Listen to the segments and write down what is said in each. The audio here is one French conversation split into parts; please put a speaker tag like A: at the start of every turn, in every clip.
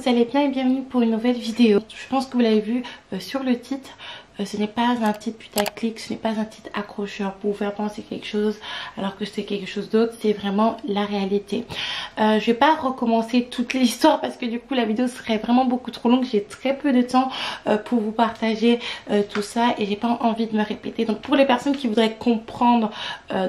A: vous allez bien et bienvenue pour une nouvelle vidéo. Je pense que vous l'avez vu sur le titre. Ce n'est pas un titre putaclic, ce n'est pas un titre accrocheur pour vous faire penser quelque chose alors que c'est quelque chose d'autre, c'est vraiment la réalité. Je vais pas recommencer toute l'histoire parce que du coup la vidéo serait vraiment beaucoup trop longue. J'ai très peu de temps pour vous partager tout ça et j'ai pas envie de me répéter. Donc pour les personnes qui voudraient comprendre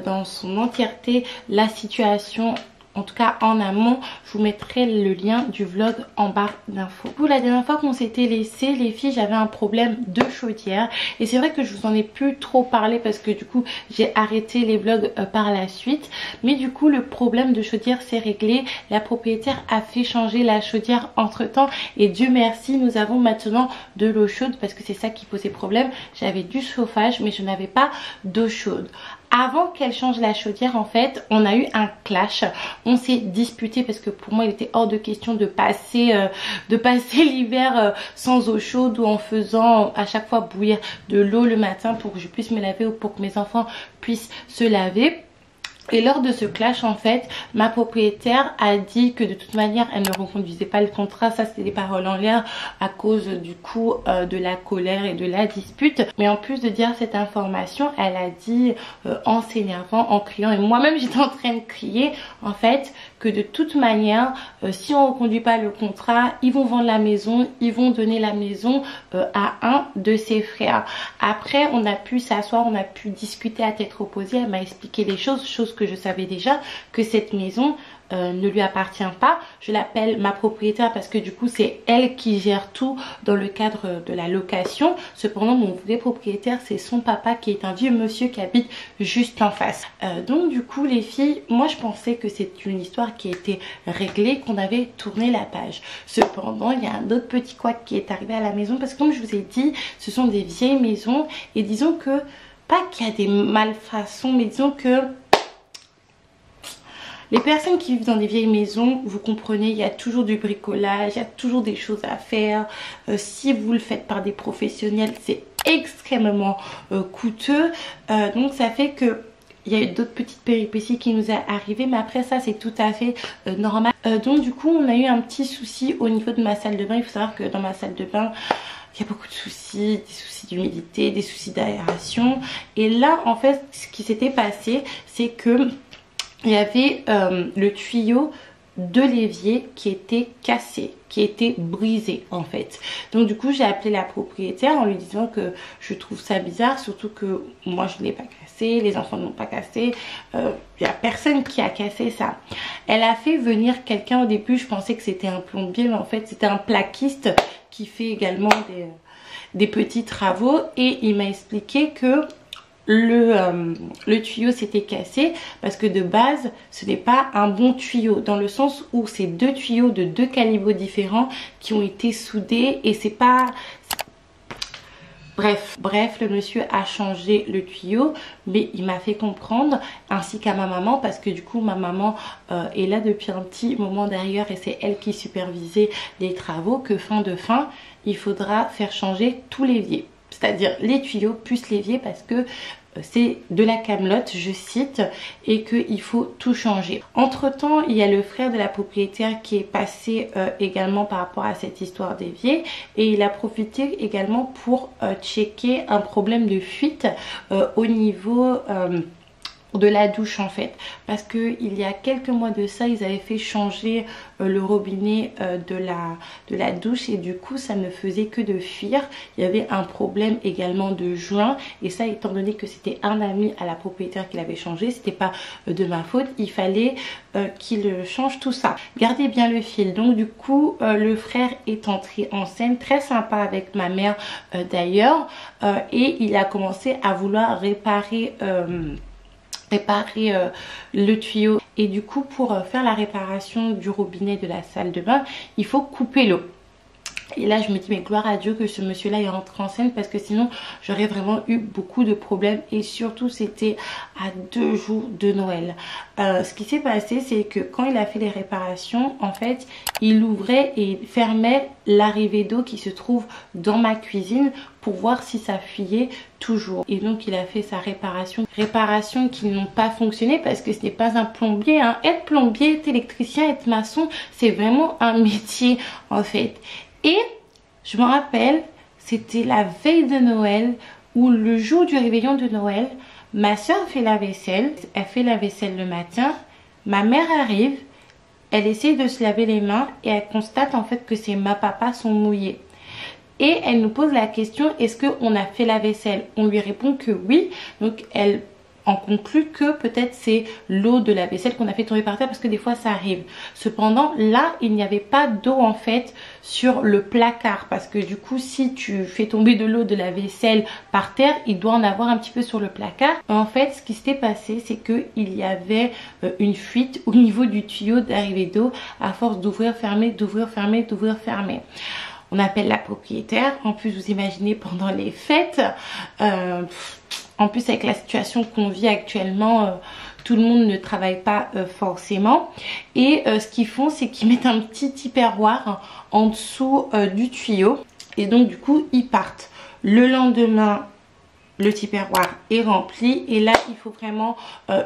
A: dans son entièreté la situation, en tout cas en amont, je vous mettrai le lien du vlog en barre d'infos. Pour la dernière fois qu'on s'était laissé les filles, j'avais un problème de chaudière et c'est vrai que je vous en ai plus trop parlé parce que du coup j'ai arrêté les vlogs par la suite, mais du coup le problème de chaudière s'est réglé. La propriétaire a fait changer la chaudière entre temps et Dieu merci, nous avons maintenant de l'eau chaude parce que c'est ça qui posait problème. J'avais du chauffage mais je n'avais pas d'eau chaude. Avant qu'elle change la chaudière, en fait, on a eu un clash. On s'est disputé parce que pour moi, il était hors de question de passer l'hiver sans eau chaude ou en faisant à chaque fois bouillir de l'eau le matin pour que je puisse me laver ou pour que mes enfants puissent se laver. Et lors de ce clash, en fait, ma propriétaire a dit que de toute manière, elle ne reconduisait pas le contrat. Ça, c'était des paroles en l'air à cause du coup de la colère et de la dispute. Mais en plus de dire cette information, elle a dit en s'énervant, en criant, et moi-même j'étais en train de crier, en fait, que de toute manière, si on ne reconduit pas le contrat, ils vont vendre la maison, ils vont donner la maison à un de ses frères. Après, on a pu s'asseoir, on a pu discuter à tête reposée. Elle m'a expliqué les choses que je savais déjà, que cette maison ne lui appartient pas. Je l'appelle ma propriétaire parce que du coup c'est elle qui gère tout dans le cadre de la location. Cependant mon vrai propriétaire c'est son papa qui est un vieux monsieur qui habite juste en face. Donc du coup les filles, moi je pensais que c'est une histoire qui était réglée, qu'on avait tourné la page. Cependant il y a un autre petit couac qui est arrivé à la maison parce que comme je vous ai dit, ce sont des vieilles maisons et disons que, pas qu'il y a des malfaçons, mais disons que les personnes qui vivent dans des vieilles maisons, vous comprenez, il y a toujours du bricolage, il y a toujours des choses à faire. Si vous le faites par des professionnels, c'est extrêmement coûteux. Donc ça fait que il y a eu d'autres petites péripéties qui nous est arrivées, mais après ça c'est tout à fait normal. Donc du coup on a eu un petit souci au niveau de ma salle de bain. Il faut savoir que dans ma salle de bain, il y a beaucoup de soucis, des soucis d'humidité, des soucis d'aération. Et là en fait ce qui s'était passé, c'est que il y avait le tuyau de l'évier qui était cassé, qui était brisé en fait. Donc du coup j'ai appelé la propriétaire en lui disant que je trouve ça bizarre, surtout que moi je ne l'ai pas cassé, les enfants ne l'ont pas cassé, il n'y a personne qui a cassé ça. Elle a fait venir quelqu'un au début, je pensais que c'était un plombier mais en fait c'était un plaquiste qui fait également des petits travaux et il m'a expliqué que le tuyau s'était cassé parce que de base ce n'est pas un bon tuyau, dans le sens où c'est deux tuyaux de deux calibres différents qui ont été soudés et c'est pas... Bref, le monsieur a changé le tuyau, mais il m'a fait comprendre, ainsi qu'à ma maman, parce que du coup ma maman est là depuis un petit moment derrière et c'est elle qui supervisait les travaux, que fin de fin il faudra faire changer tout l'évier, c'est-à-dire les tuyaux plus l'évier, parce que c'est de la camelote, je cite, et qu'il faut tout changer. Entre temps il y a le frère de la propriétaire qui est passé également par rapport à cette histoire d'évier et il a profité également pour checker un problème de fuite au niveau de la douche en fait, parce que il y a quelques mois de ça ils avaient fait changer le robinet de la douche et du coup ça ne faisait que de fuir. Il y avait un problème également de joint et ça, étant donné que c'était un ami à la propriétaire qui l'avait changé, c'était pas de ma faute, il fallait qu'il change tout ça. Gardez bien le fil. Donc du coup le frère est entré en scène, très sympa avec ma mère d'ailleurs, et il a commencé à vouloir réparer le tuyau. Et du coup pour faire la réparation du robinet de la salle de bain, il faut couper l'eau. Et là je me dis mais gloire à Dieu que ce monsieur là est rentré en scène, parce que sinon j'aurais vraiment eu beaucoup de problèmes. Et surtout c'était à 2 jours de Noël. Ce qui s'est passé, c'est que quand il a fait les réparations, en fait il ouvrait et fermait l'arrivée d'eau qui se trouve dans ma cuisine pour voir si ça fuyait toujours. Et donc il a fait sa réparation qui n'ont pas fonctionné, parce que ce n'est pas un plombier, hein. Être plombier, être électricien, être maçon, c'est vraiment un métier en fait. Et je me rappelle, c'était la veille de Noël, ou le jour du réveillon de Noël, ma soeur fait la vaisselle. Elle fait la vaisselle le matin, ma mère arrive, elle essaye de se laver les mains et elle constate en fait que ses mains papa sont mouillées. Et elle nous pose la question, est-ce qu'on a fait la vaisselle? On lui répond que oui. Donc elle en conclut que peut-être c'est l'eau de la vaisselle qu'on a fait tomber par terre, parce que des fois ça arrive. Cependant là il n'y avait pas d'eau en fait sur le placard, parce que du coup si tu fais tomber de l'eau de la vaisselle par terre, il doit en avoir un petit peu sur le placard. En fait ce qui s'était passé, c'est que il y avait une fuite au niveau du tuyau d'arrivée d'eau, à force d'ouvrir fermer, d'ouvrir fermer, d'ouvrir fermer. On appelle la propriétaire. En plus vous imaginez pendant les fêtes, en plus avec la situation qu'on vit actuellement, tout le monde ne travaille pas forcément. Et ce qu'ils font, c'est qu'ils mettent un petit tupperware en dessous du tuyau. Et donc du coup ils partent. Le lendemain, le tupperware est rempli et là il faut vraiment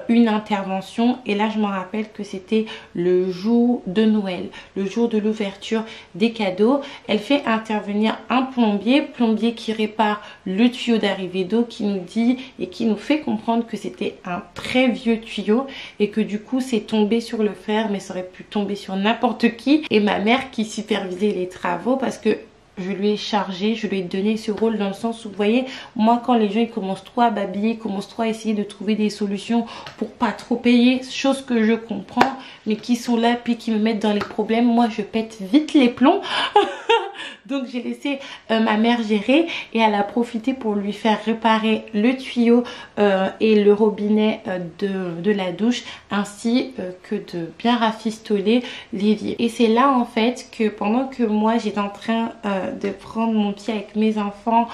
A: une intervention. Et là je me rappelle que c'était le jour de Noël, le jour de l'ouverture des cadeaux. Elle fait intervenir un plombier qui répare le tuyau d'arrivée d'eau, qui nous dit et qui nous fait comprendre que c'était un très vieux tuyau et que du coup c'est tombé sur le fer, mais ça aurait pu tomber sur n'importe qui. Et ma mère qui supervisait les travaux, parce que je lui ai chargé, je lui ai donné ce rôle, dans le sens où vous voyez, moi quand les gens ils commencent trop à babiller, ils commencent trop à essayer de trouver des solutions pour pas trop payer, chose que je comprends, mais qui sont là puis qui me mettent dans les problèmes, moi je pète vite les plombs. Donc j'ai laissé ma mère gérer, et elle a profité pour lui faire réparer le tuyau et le robinet de la douche, ainsi que de bien rafistoler l'évier. Et c'est là en fait que pendant que moi j'étais en train de prendre mon pied avec mes enfants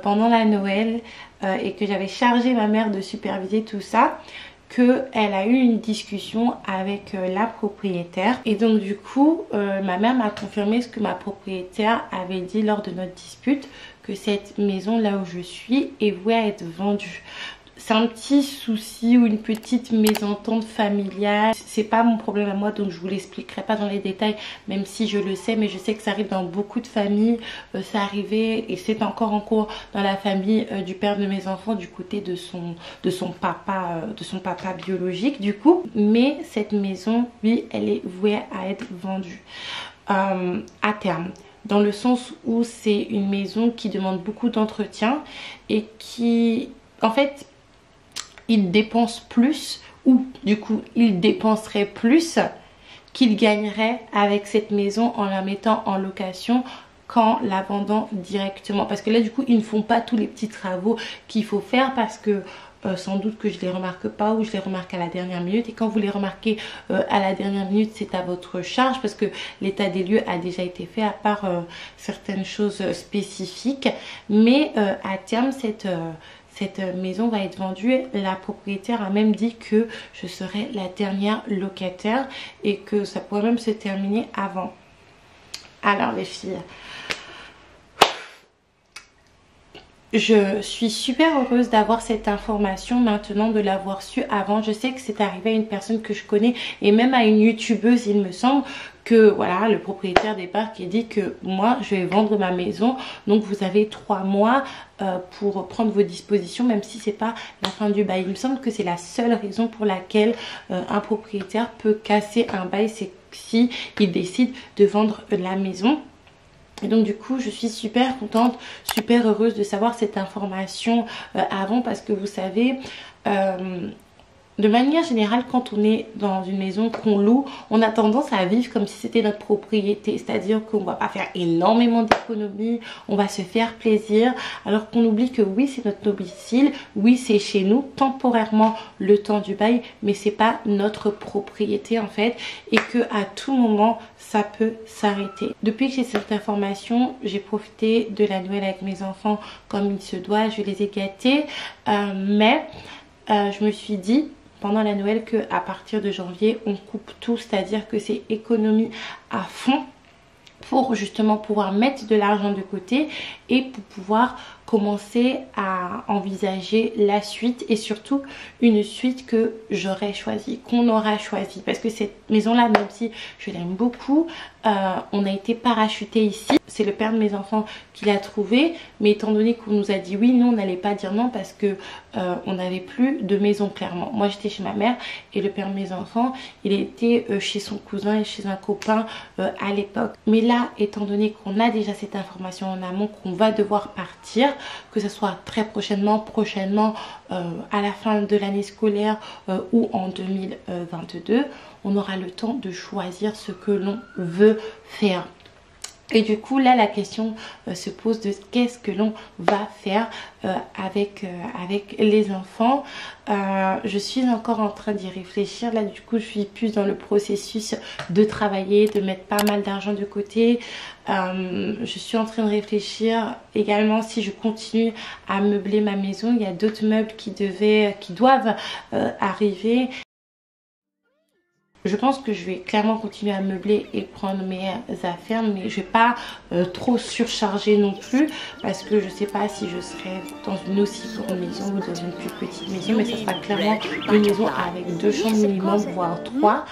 A: pendant la Noël et que j'avais chargé ma mère de superviser tout ça, qu'elle a eu une discussion avec la propriétaire. Et donc du coup ma mère m'a confirmé ce que ma propriétaire avait dit lors de notre dispute, que cette maison là où je suis est vouée à être vendue. C'est un petit souci ou une petite mésentente familiale, c'est pas mon problème à moi, donc je vous l'expliquerai pas dans les détails, même si je le sais, mais je sais que ça arrive dans beaucoup de familles. Ça arrivait et c'est encore en cours dans la famille du père de mes enfants, du côté de son papa biologique du coup. Mais cette maison, oui, elle est vouée à être vendue à terme, dans le sens où c'est une maison qui demande beaucoup d'entretien et qui, en fait, il dépense plus, ou du coup il dépenserait plus qu'il gagnerait avec cette maison en la mettant en location qu'en la vendant directement. Parce que là du coup ils ne font pas tous les petits travaux qu'il faut faire, parce que sans doute que je les remarque pas, ou je les remarque à la dernière minute. Et quand vous les remarquez à la dernière minute, c'est à votre charge, parce que l'état des lieux a déjà été fait, à part certaines choses spécifiques. Mais à terme cette maison va être vendue. La propriétaire a même dit que je serai la dernière locataire et que ça pourrait même se terminer avant. Alors les filles, je suis super heureuse d'avoir cette information maintenant, de l'avoir su avant. Je sais que c'est arrivé à une personne que je connais et même à une youtubeuse il me semble, que voilà, le propriétaire des parcs qui dit que moi je vais vendre ma maison, donc vous avez 3 mois pour prendre vos dispositions, même si c'est pas la fin du bail. Il me semble que c'est la seule raison pour laquelle un propriétaire peut casser un bail, c'est si il décide de vendre la maison. Et donc du coup je suis super contente, super heureuse de savoir cette information avant, parce que vous savez, De manière générale, quand on est dans une maison qu'on loue, on a tendance à vivre comme si c'était notre propriété. C'est-à-dire qu'on va pas faire énormément d'économies, on va se faire plaisir. Alors qu'on oublie que oui, c'est notre domicile, oui, c'est chez nous, temporairement le temps du bail, mais c'est pas notre propriété en fait. Et que à tout moment, ça peut s'arrêter. Depuis que j'ai cette information, j'ai profité de la Noël avec mes enfants comme il se doit. Je les ai gâtés. Mais je me suis dit pendant la Noël que à partir de janvier on coupe tout, c'est-à-dire que c'est économie à fond pour justement pouvoir mettre de l'argent de côté et pour pouvoir commencer à envisager la suite, et surtout une suite que j'aurais choisie, qu'on aura choisie, parce que cette maison là, même si je l'aime beaucoup, on a été parachuté ici. C'est le père de mes enfants qui l'a trouvé, mais étant donné qu'on nous a dit oui, nous on n'allait pas dire non parce que on n'avait plus de maison clairement. Moi j'étais chez ma mère et le père de mes enfants il était chez son cousin et chez un copain à l'époque. Mais là, étant donné qu'on a déjà cette information en amont, qu'on va devoir partir, que ce soit très prochainement, à la fin de l'année scolaire ou en 2022, on aura le temps de choisir ce que l'on veut faire. Et du coup là la question se pose de qu'est-ce que l'on va faire avec les enfants. Je suis encore en train d'y réfléchir. Là du coup je suis plus dans le processus de travailler, de mettre pas mal d'argent de côté. Je suis en train de réfléchir également si je continue à meubler ma maison. Il y a d'autres meubles qui doivent arriver. Je pense que je vais clairement continuer à meubler et prendre mes affaires, mais je vais pas trop surcharger non plus, parce que je sais pas si je serai dans une aussi grande maison ou dans une plus petite maison, mais ça sera clairement une maison avec 2 chambres minimum, voire 3.